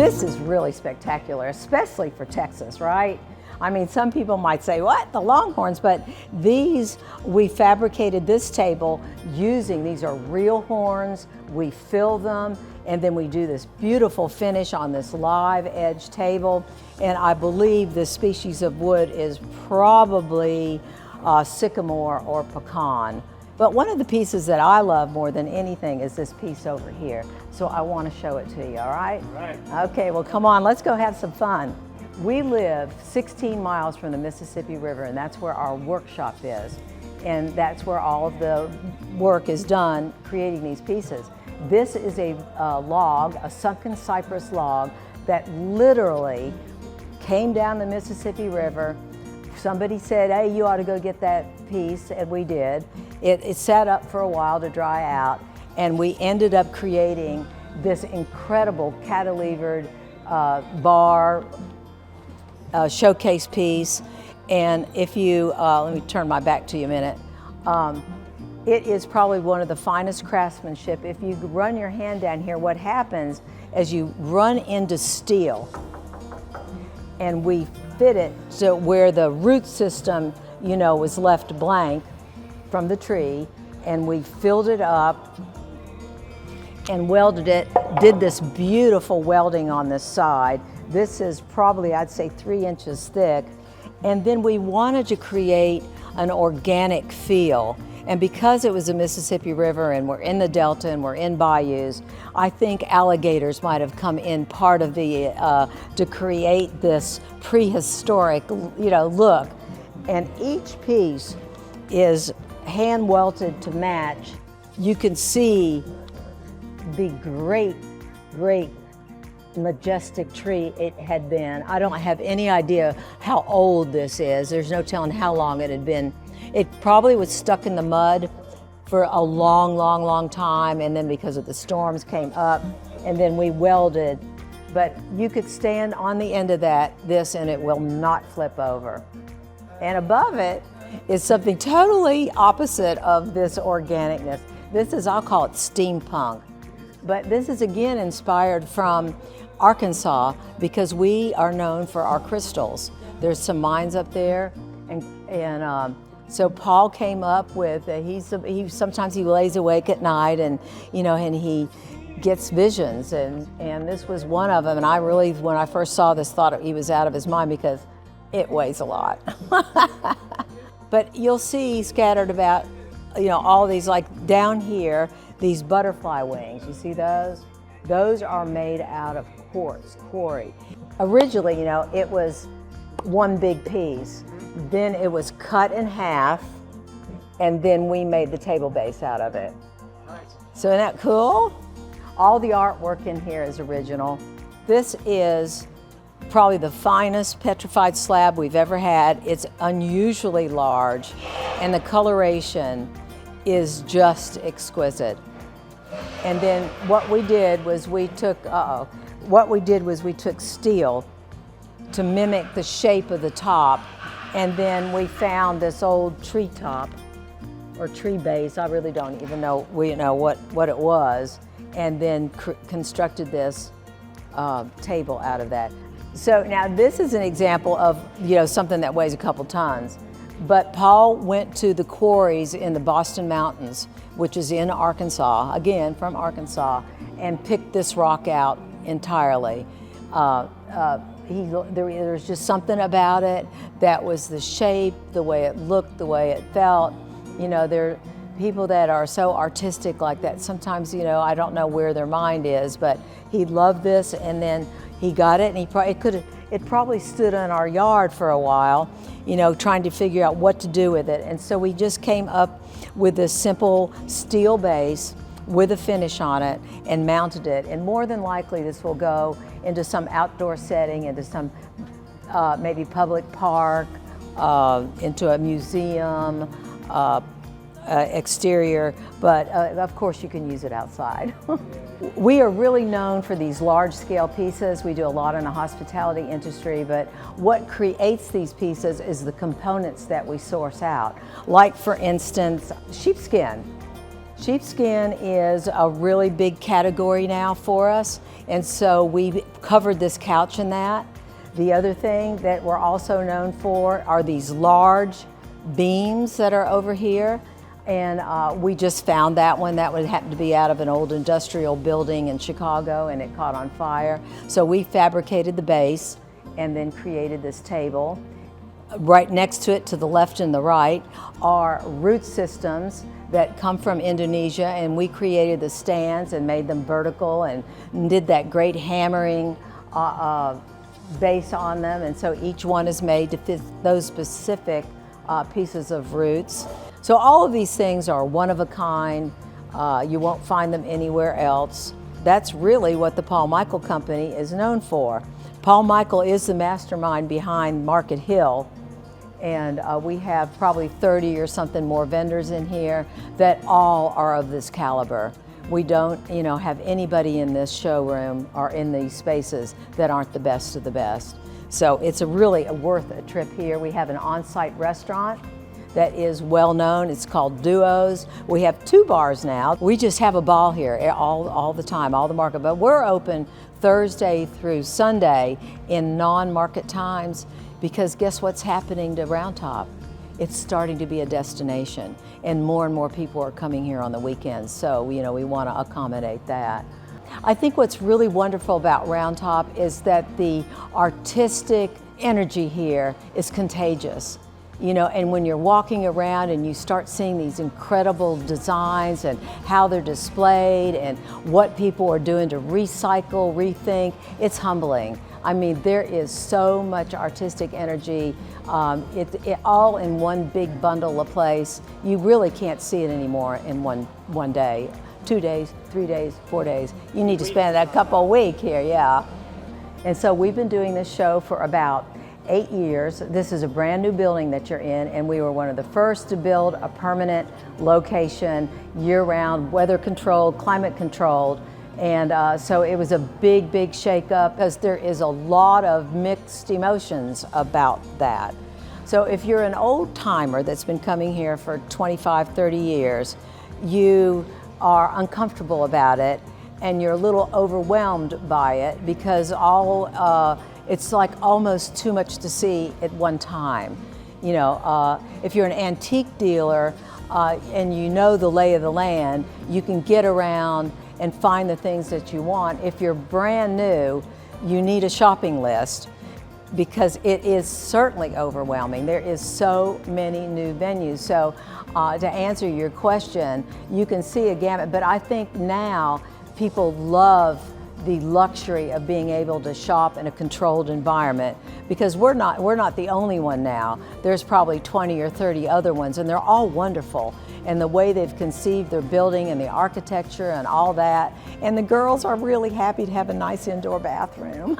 This is really spectacular, especially for Texas, right? I mean, some people might say, what, the Longhorns? But we fabricated this table using, these are real horns, we fill them, and then we do this beautiful finish on this live edge table. And I believe this species of wood is probably sycamore or pecan. But one of the pieces that I love more than anything is this piece over here. So I want to show it to you, all right? Right. Okay, well, come on, let's go have some fun. We live 16 miles from the Mississippi River, and that's where our workshop is. And that's where all of the work is done creating these pieces. This is a log, a sunken cypress log, that literally came down the Mississippi River. Somebody said, hey, you ought to go get that piece, and we did. It sat up for a while to dry out, and we ended up creating this incredible cantilevered bar showcase piece. And if you, let me turn my back to you a minute. It is probably one of the finest craftsmanship. If you run your hand down here, what happens is you run into steel, and we fit it so where the root system, you know, was left blank from the tree, and we filled it up and welded it, did this beautiful welding on this side. This is probably, I'd say, 3 inches thick. And then we wanted to create an organic feel. And because it was a Mississippi River and we're in the Delta and we're in bayous, I think alligators might have come in part of the, to create this prehistoric, you know, look. And each piece is hand welted to match. You can see the great, great majestic tree it had been. I don't have any idea how old this is. There's no telling how long it had been. It probably was stuck in the mud for a long, long, long time, and then because of the storms came up, and then we welded. But you could stand on the end of this and it will not flip over. And above it is something totally opposite of this organicness. This is, I'll call it steampunk. But this is again inspired from Arkansas because we are known for our crystals. There's some mines up there, and so Paul came up with, sometimes he lays awake at night and, you know, and he gets visions, and this was one of them. And I really, when I first saw this, thought he was out of his mind because it weighs a lot. But you'll see scattered about, you know, all these, like down here, these butterfly wings, you see those? Those are made out of quarry. Originally, you know, it was one big piece. Then it was cut in half, and then we made the table base out of it. Nice. So isn't that cool? All the artwork in here is original. This is probably the finest petrified slab we've ever had. It's unusually large, and the coloration is just exquisite. And then what we did was we took steel to mimic the shape of the top, and then we found this old tree top or tree base. I really don't even know what it was, and then constructed this table out of that. So now this is an example of, you know, something that weighs a couple tons. But Paul went to the quarries in the Boston Mountains, which is in Arkansas, again from Arkansas, and picked this rock out entirely. There's just something about it that was the shape, the way it looked, the way it felt. You know, there are people that are so artistic like that. Sometimes, you know, I don't know where their mind is, but he loved this, and then he got it, and it probably stood in our yard for a while, you know, trying to figure out what to do with it. And so we just came up with this simple steel base with a finish on it and mounted it. And more than likely this will go into some outdoor setting, into some maybe public park, into a museum, exterior, but of course you can use it outside. We are really known for these large-scale pieces. We do a lot in the hospitality industry, but what creates these pieces is the components that we source out. Like, for instance, sheepskin. Sheepskin is a really big category now for us, and so we covered this couch in that. The other thing that we're also known for are these large beams that are over here, and we just found that one. That would happen to be out of an old industrial building in Chicago, and it caught on fire. So we fabricated the base and then created this table. Right next to it, to the left and the right, are root systems that come from Indonesia, and we created the stands and made them vertical and did that great hammering base on them, and so each one is made to fit those specific pieces of roots. So all of these things are one of a kind. You won't find them anywhere else. That's really what the Paul Michael Company is known for. Paul Michael is the mastermind behind Market Hill, and we have probably 30 or something more vendors in here that all are of this caliber. We don't, have anybody in this showroom or in these spaces that aren't the best of the best. So it's really worth a trip here. We have an on-site restaurant that is well known. It's called Duos. We have 2 bars now. We just have a ball here all the time, all the market. But we're open Thursday through Sunday in non-market times, because guess what's happening to Round Top? It's starting to be a destination, and more people are coming here on the weekends. So, we want to accommodate that. I think what's really wonderful about Round Top is that the artistic energy here is contagious. And when you're walking around and you start seeing these incredible designs and how they're displayed and what people are doing to recycle, rethink, it's humbling. I mean, there is so much artistic energy, it all in one big bundle of place. You really can't see it anymore in one day, 2 days, 3 days, 4 days. You need to spend a couple of weeks here, yeah. And so we've been doing this show for about 8 years. This is a brand new building that you're in, and we were one of the first to build a permanent location, year-round, weather-controlled, climate-controlled. And so it was a big shake-up, because there is a lot of mixed emotions about that. So if you're an old-timer that's been coming here for 25, 30 years, you are uncomfortable about it, and you're a little overwhelmed by it, because it's like almost too much to see at one time. If you're an antique dealer and you know the lay of the land, you can get around and find the things that you want. If you're brand new, you need a shopping list, because it is certainly overwhelming. There is so many new venues. So to answer your question, you can see a gamut, but I think now people love the luxury of being able to shop in a controlled environment, because we're not the only one now. There's probably 20 or 30 other ones, and they're all wonderful. And the way they've conceived their building and the architecture and all that. And the girls are really happy to have a nice indoor bathroom.